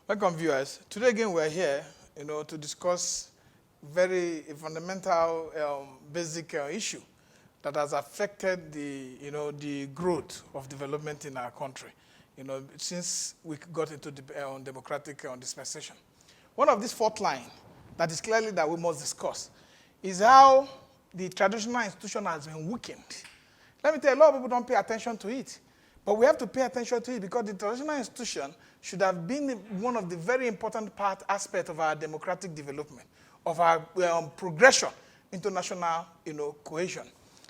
Welcome, viewers. Today again, we're here, to discuss very fundamental, basic issue that has affected the growth of development in our country, since we got into the democratic dispensation. One of these fourth line that is clearly that we must discuss is how the traditional institution has been weakened. Let me tell you, a lot of people don't pay attention to it. But we have to pay attention to it because the traditional institution should have been one of the very important aspect of our democratic development, of our progression into national cohesion.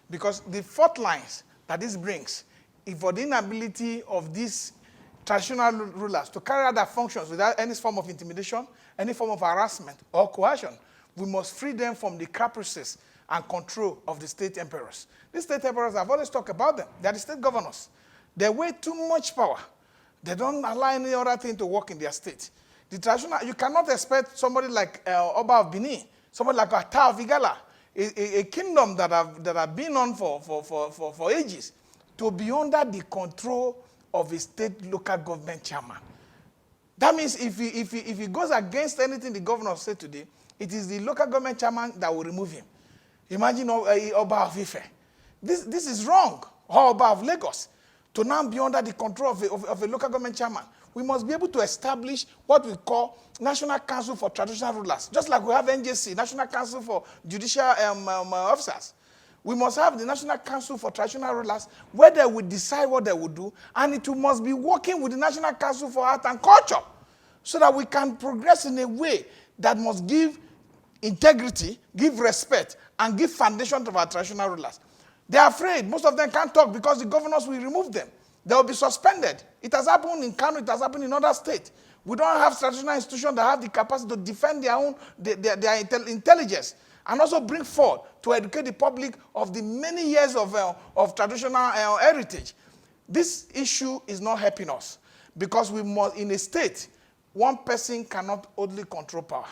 Because the fourth lines that this brings, if for the inability of these traditional rulers to carry out their functions without any form of intimidation, any form of harassment or coercion, we must free them from the caprices and control of the state emperors. These state emperors, I've always talked about them. They are the state governors. They weigh too much power. They don't allow any other thing to work in their state. The traditional, you cannot expect somebody like Oba of Benin, somebody like Ata of Igala, a kingdom that have been on for ages, to be under the control of a state local government chairman. That means if he goes against anything the governor said today, it is the local government chairman that will remove him. Imagine Oba of Ife. This is wrong. Or Oba of Lagos. To now be under the control of a local government chairman, we must be able to establish what we call National Council for Traditional Rulers. Just like we have NJC, National Council for Judicial Officers. We must have the National Council for Traditional Rulers where they will decide what they will do, and it must be working with the National Council for Art and Culture so that we can progress in a way that must give integrity, give respect, and give foundation to our traditional rulers. They are afraid. Most of them can't talk because the governors will remove them. They will be suspended. It has happened in Kano. It has happened in other states. We don't have traditional institutions that have the capacity to defend their intelligence and also bring forth to educate the public of the many years of traditional heritage. This issue is not helping us because we must, in a state, one person cannot only control power.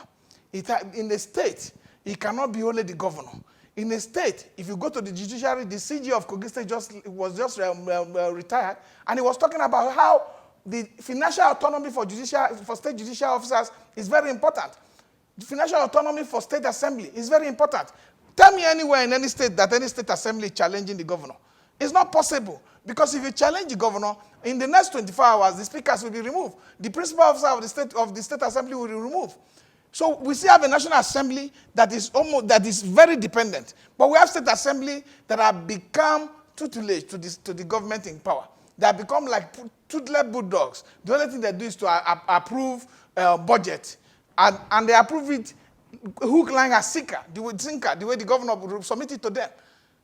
In a state, it cannot be only the governor. In a state, if you go to the judiciary, the CG of Kogi State was just retired, and he was talking about how the financial autonomy for state judicial officers is very important. The financial autonomy for state assembly is very important. Tell me anywhere in any state that any state assembly is challenging the governor. It's not possible, because if you challenge the governor, in the next 24 hours, the speakers will be removed. The principal officer of the state assembly will be removed. So we still have a National Assembly that is very dependent. But we have state assembly that have become tutelage to the government in power. They have become like toothless bulldogs. The only thing they do is to approve budget. And they approve it hook, line, and sinker, the way the governor will submit it to them.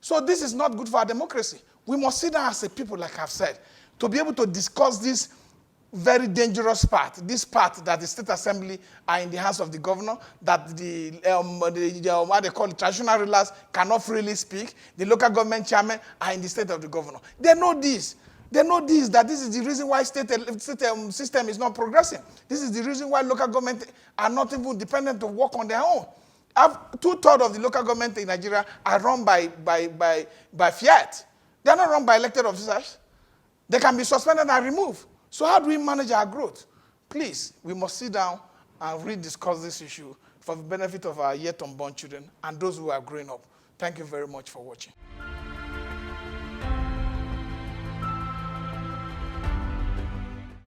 So this is not good for our democracy. We must sit down as a people, like I've said, to be able to discuss this very dangerous part, this part that the state assembly are in the hands of the governor, that what they call the traditional rulers cannot freely speak, the local government chairman are in the state of the governor. They know this. They know this, that this is the reason why state system is not progressing. This is the reason why local government are not even dependent to work on their own. 2/3 of the local government in Nigeria are run by fiat. They are not run by elected officers. They can be suspended and removed. So how do we manage our growth? Please, we must sit down and rediscuss this issue for the benefit of our yet unborn children and those who are growing up. Thank you very much for watching.